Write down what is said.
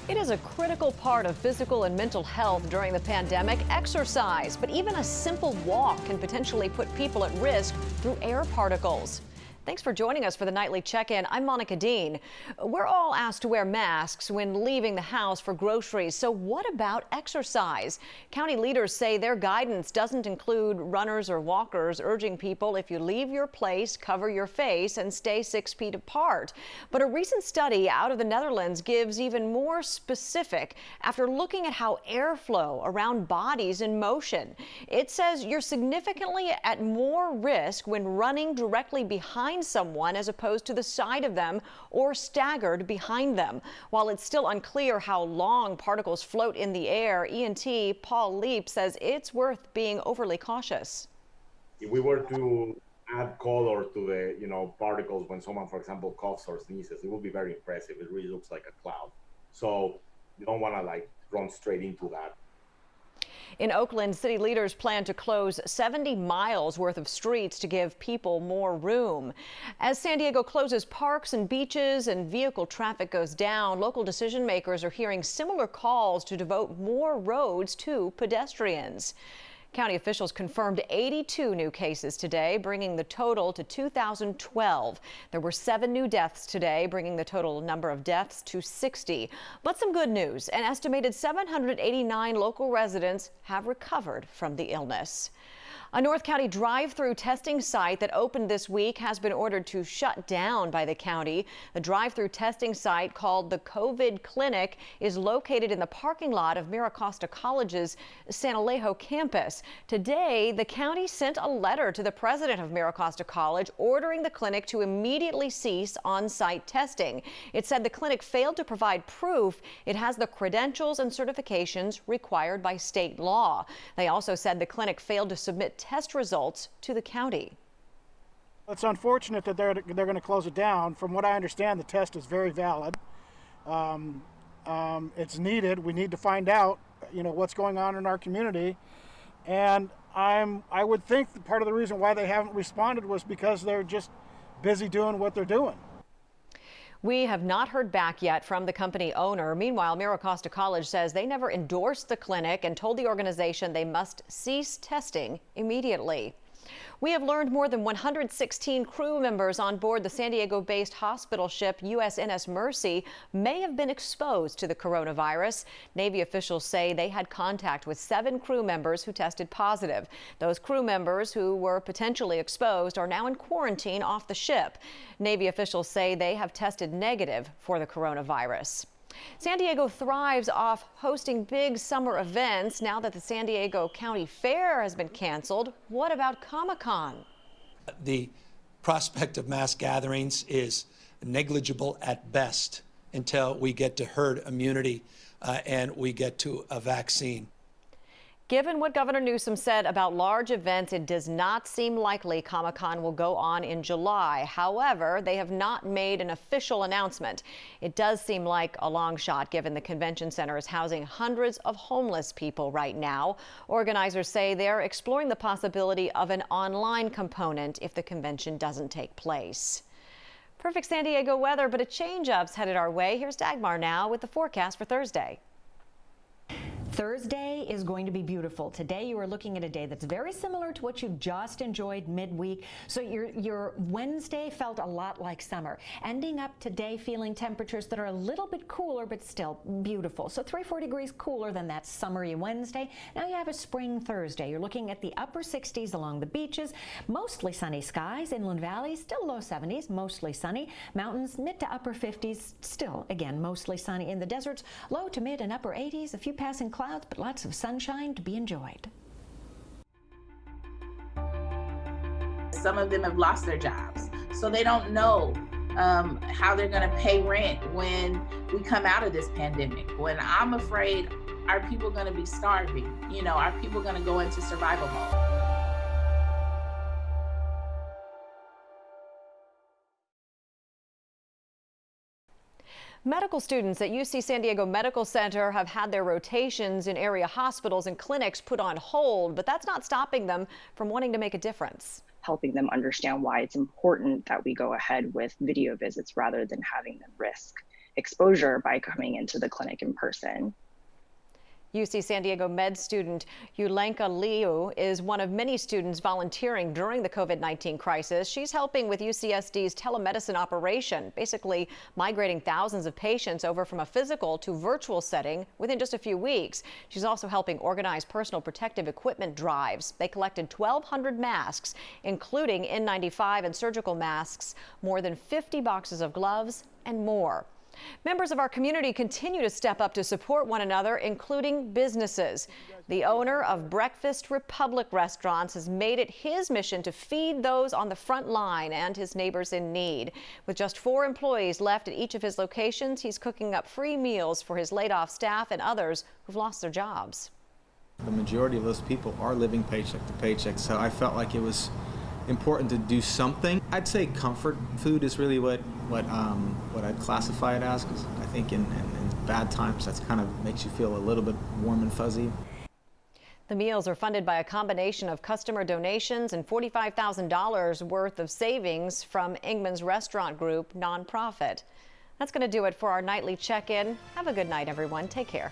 It is a critical part of physical and mental health during the pandemic, exercise. But even a simple walk can potentially put people at risk through air particles. Thanks for joining us for the Nightly Check-In. I'm Monica Dean. We're all asked to wear masks when leaving the house for groceries. So what about exercise? County leaders say their guidance doesn't include runners or walkers, urging people, if you leave your place, cover your face and stay 6 feet apart. But a recent study out of the Netherlands gives even more specific after looking at how airflow around bodies in motion. It says you're significantly at more risk when running directly behind someone as opposed to the side of them or staggered behind them. While it's still unclear how long particles float in the air, ENT Paul Leap says it's worth being overly cautious. If we were to add color to the particles when someone, for example, coughs or sneezes, it would be very impressive. It really looks like a cloud. So you don't want to run straight into that. In Oakland, city leaders plan to close 70 miles worth of streets to give people more room. As San Diego closes parks and beaches and vehicle traffic goes down, local decision makers are hearing similar calls to devote more roads to pedestrians. County officials confirmed 82 new cases today, bringing the total to 2,012. There were 7 new deaths today, bringing the total number of deaths to 60. But some good news. An estimated 789 local residents have recovered from the illness. A North County drive-through testing site that opened this week has been ordered to shut down by the county. The drive-through testing site, called the COVID Clinic, is located in the parking lot of Mira Costa College's San Alejo campus. Today, the county sent a letter to the president of Mira Costa College ordering the clinic to immediately cease on-site testing. It said the clinic failed to provide proof it has the credentials and certifications required by state law. They also said the clinic failed to submit test results to the county. It's unfortunate that they're going to close it down. From what I understand, the test is very valid. It's needed. We need to find out, what's going on in our community. And I would think that part of the reason why they haven't responded was because they're just busy doing what they're doing. We have not heard back yet from the company owner. Meanwhile, Mira Costa College says they never endorsed the clinic and told the organization they must cease testing immediately. We have learned more than 116 crew members on board the San Diego-based hospital ship USNS Mercy may have been exposed to the coronavirus. Navy officials say they had contact with 7 crew members who tested positive. Those crew members who were potentially exposed are now in quarantine off the ship. Navy officials say they have tested negative for the coronavirus. San Diego thrives off hosting big summer events. Now that the San Diego County Fair has been canceled, what about Comic-Con? The prospect of mass gatherings is negligible at best until we get to herd immunity and we get to a vaccine. Given what Governor Newsom said about large events, it does not seem likely Comic-Con will go on in July. However, they have not made an official announcement. It does seem like a long shot, given the convention center is housing hundreds of homeless people right now. Organizers say they're exploring the possibility of an online component if the convention doesn't take place. Perfect San Diego weather, but a change-up's headed our way. Here's Dagmar now with the forecast for Thursday. Thursday is going to be beautiful. Today you are looking at a day that's very similar to what you just enjoyed midweek. So your Wednesday felt a lot like summer. Ending up today feeling temperatures that are a little bit cooler but still beautiful. So 3-4 degrees cooler than that summery Wednesday. Now you have a spring Thursday. You're looking at the upper 60s along the beaches. Mostly sunny skies. Inland valleys still low 70s, mostly sunny. Mountains mid to upper 50s, still again mostly sunny. In the deserts, low to mid and upper 80s. A few passing clouds, but lots of sunshine to be enjoyed. Some of them have lost their jobs, so they don't know how they're going to pay rent when we come out of this pandemic. When I'm afraid, are people going to be starving? Are people going to go into survival mode? Medical students at UC San Diego Medical Center have had their rotations in area hospitals and clinics put on hold, but that's not stopping them from wanting to make a difference. Helping them understand why it's important that we go ahead with video visits rather than having them risk exposure by coming into the clinic in person. UC San Diego med student Yulenka Liu is one of many students volunteering during the COVID-19 crisis. She's helping with UCSD's telemedicine operation, basically migrating thousands of patients over from a physical to virtual setting within just a few weeks. She's also helping organize personal protective equipment drives. They collected 1,200 masks, including N95 and surgical masks, more than 50 boxes of gloves, and more. Members of our community continue to step up to support one another, including businesses. The owner of Breakfast Republic restaurants has made it his mission to feed those on the front line and his neighbors in need. With just 4 employees left at each of his locations, he's cooking up free meals for his laid-off staff and others who've lost their jobs. The majority of those people are living paycheck to paycheck, so I felt like it was important to do something. I'd say comfort food is really what I'd classify it as, because I think in bad times that's kind of makes you feel a little bit warm and fuzzy. The meals are funded by a combination of customer donations and $45,000 worth of savings from Ingman's Restaurant Group nonprofit. That's going to do it for our nightly check-in. Have a good night, everyone. Take care.